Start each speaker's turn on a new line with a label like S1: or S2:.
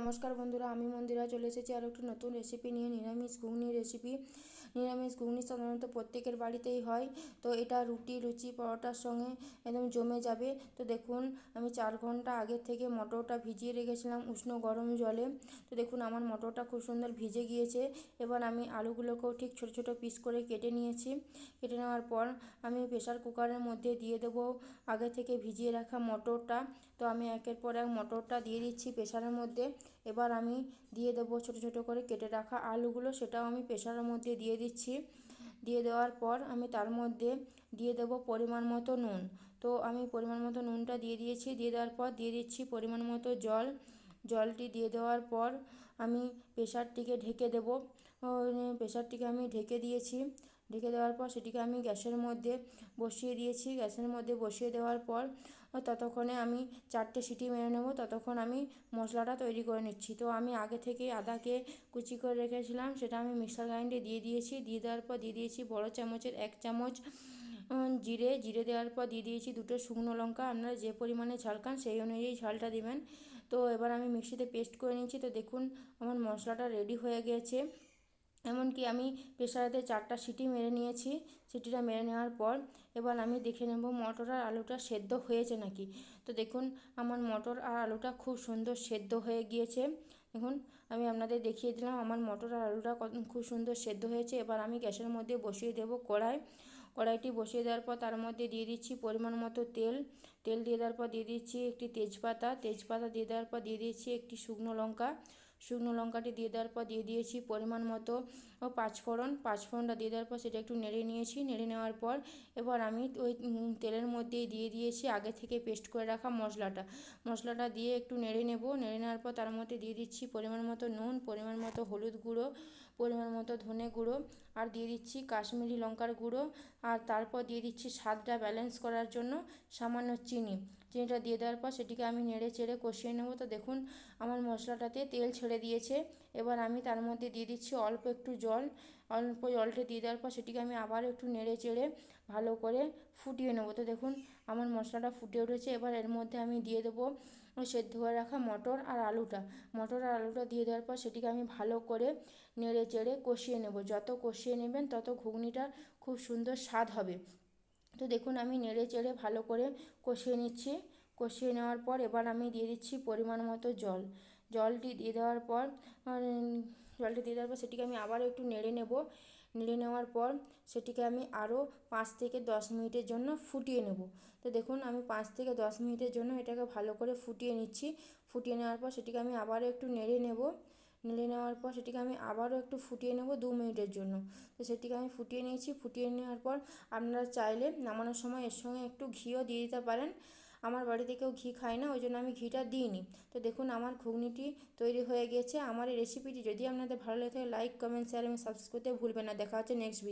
S1: নমস্কার বন্ধুরা, আমি মন্দিরা চলে এসেছি আর একটু নতুন রেসিপি নিয়ে। নিরামিষ ঘুগনি রেসিপি। নিরামিষ ঘুগনি সাধারণত প্রত্যেকের বাড়িতেই হয়, তো এটা রুটি, লুচি, পরোটার সঙ্গে একদম জমে যাবে। তো দেখুন, আমি 4 ঘন্টা আগের থেকে মটরটা ভিজিয়ে রেখেছিলাম উষ্ণ গরম জলে। তো দেখুন আমার মটরটা খুব সুন্দর ভিজে গিয়েছে। এবার আমি আলুগুলোকেও ঠিক ছোটো ছোটো পিস করে কেটে নিয়েছি। কেটে নেওয়ার পর আমি প্রেসার কুকারের মধ্যে দিয়ে দেবো আগে থেকে ভিজিয়ে রাখা মটরটা। তো আমি একের পর এক মটরটা দিয়ে দিচ্ছি প্রেসারের মধ্যে। এবার আমি দিয়ে দেবো ছোটো ছোটো করে কেটে রাখা আলুগুলো, সেটাও আমি প্রেসারের মধ্যে দিয়ে দিচ্ছি। দিয়ে দেওয়ার পর আমি তার মধ্যে দিয়ে দেবো পরিমাণ মতো নুন। তো আমি পরিমাণ মতো নুনটা দিয়ে দিয়েছি। দিয়ে দেওয়ার পর দিয়ে দিচ্ছি পরিমাণ মতো জল। জলটি দিয়ে দেওয়ার পর আমি প্রেসারটিকে ঢেকে দেবো। প্রেসারটিকে আমি ঢেকে দিয়েছি। ঢেকে দেওয়ার পর সেটিকে আমি গ্যাসের মধ্যে বসিয়ে দিয়েছি। গ্যাসের মধ্যে বসিয়ে দেওয়ার পর ততক্ষণে আমি 4টে সিটি মেরে নেব। ততক্ষণ আমি মশলাটা তৈরি করে নিচ্ছি। তো আমি আগে থেকে আদাকে কুচি করে রেখেছিলাম, সেটা আমি মিক্সার গ্রাইন্ডারে দিয়ে দিয়েছি। দিয়ে দেওয়ার পর দিয়ে দিয়েছি বড় চামচের 1 চামচ জিরে। জিরে দেওয়ার পর দিয়ে দিয়েছি 2টো শুকনো লঙ্কা। আপনারা যে পরিমাণে ঝাল খান সেই অনুযায়ী ঝালটা দিবেন। তো এবার আমি মিক্সিতে পেস্ট করে নিচ্ছি। তো দেখুন আমার মশলাটা রেডি হয়ে গেছে। এমনকি আমি প্রেসারেতে 4টা সিটি মেরে নিয়েছি। সিটিটা মেরে নেওয়ার পর এবার আমি দেখে নেব মটর আর আলুটা সেদ্ধ হয়েছে নাকি। তো দেখুন আমার মটর আর আলুটা খুব সুন্দর সেদ্ধ হয়ে গিয়েছে। দেখুন আমি আপনাদের দেখিয়ে দিলাম আমার মটর আর আলুটা খুব সুন্দর সেদ্ধ হয়েছে। এবার আমি গ্যাসের মধ্যে বসিয়ে দেবো কড়াই। কড়াইটি বসিয়ে দেওয়ার পর তার মধ্যে দিয়ে দিচ্ছি পরিমাণ মতো তেল। তেল দিয়ে দেওয়ার পর দিয়ে দিচ্ছি একটি তেজপাতা। তেজপাতা দিয়ে দেওয়ার পর দিয়ে দিচ্ছি একটি শুকনো লঙ্কা। শুকনো লঙ্কাটি দিয়ে দেওয়ার পর দিয়ে দিয়েছি পরিমাণ মতো পাঁচফোড়ন। পাঁচফোড়নটা দিয়ে দেওয়ার পর সেটা একটু নেড়ে নিয়েছি। নেড়ে নেওয়ার পর এবার আমি ওই তেলের মধ্যেই দিয়ে দিয়েছি আগে থেকে পেস্ট করে রাখা মশলাটা। মশলাটা দিয়ে একটু নেড়ে নেব। নেড়ে নেওয়ার পর তার মধ্যে দিয়ে দিচ্ছি পরিমাণ মতো নুন, পরিমাণ মতো হলুদ গুঁড়ো, পরিমাণ মতো ধনে গুঁড়ো, আর দিয়ে দিচ্ছি কাশ্মীরি লঙ্কার গুঁড়ো। আর তারপর দিয়ে দিচ্ছি স্বাদটা ব্যালেন্স করার জন্য সামান্য চিনি। চিনিটা দিয়ে দেওয়ার পর সেটিকে আমি নেড়ে চেড়ে কষিয়ে নেব। তো দেখুন আমার মশলাটাতে তেল ছেড়ে দিয়েছে। এবার আমি তার মধ্যে দিয়ে দিচ্ছি অল্প একটু জল। অল্প জলটা দিয়ে দেওয়ার পর সেটিকে আমি আবার একটু নেড়ে চেড়ে ভালো করে ফুটিয়ে নেব। তো দেখুন আমার মশলাটা ফুটে উঠেছে। এবার এর মধ্যে আমি দিয়ে দেবো সেদ্ধ করে রাখা মটর আর আলুটা। মটর আর আলুটা দিয়ে দেওয়ার পর সেটিকে আমি ভালো করে নেড়ে চেড়ে কষিয়ে নেব। যত কষিয়ে নেবেন তত ঘুগনিটার খুব সুন্দর স্বাদ হবে। তো দেখুন আমি নেড়ে চেড়ে ভালো করে কষিয়ে নিচ্ছি। কষিয়ে নেওয়ার পর এবার আমি দিয়ে দিচ্ছি পরিমাণ মতো জল। জলটি দিয়ে দেওয়ার পর জলটি দিয়ে দেওয়ার পর সেটিকে আমি আবারও একটু নেড়ে নেব। নেড়ে নেওয়ার পর সেটিকে আমি আরও 5 থেকে 10 মিনিটের জন্য ফুটিয়ে নেব। তো দেখুন আমি 5 থেকে 10 মিনিটের জন্য এটাকে ভালো করে ফুটিয়ে নিচ্ছি। ফুটিয়ে নেওয়ার পর সেটিকে আমি আবারও একটু নেড়ে নেব। নেড়ে নেওয়ার পর সেটিকে আমি আবারও একটু ফুটিয়ে নেব 2 মিনিটের জন্য। তো সেটিকে আমি ফুটিয়ে নিয়েছি। ফুটিয়ে নেওয়ার পর আপনারা চাইলে নামানোর সময় এর সঙ্গে একটু ঘিও দিয়ে দিতে পারেন। আমার বাড়িতে কেউ ঘি খায় না, ওই জন্য আমি ঘিটা দিইনি। তো দেখুন আমার ঘুগনিটি তৈরি হয়ে গেছে। আমার এই রেসিপিটি যদি আপনাদের ভালো লাগে থাকে লাইক, কমেন্ট, শেয়ার এবং সাবস্ক্রাইব করতে ভুলবেন না। দেখা হচ্ছে নেক্সট ভিডিও।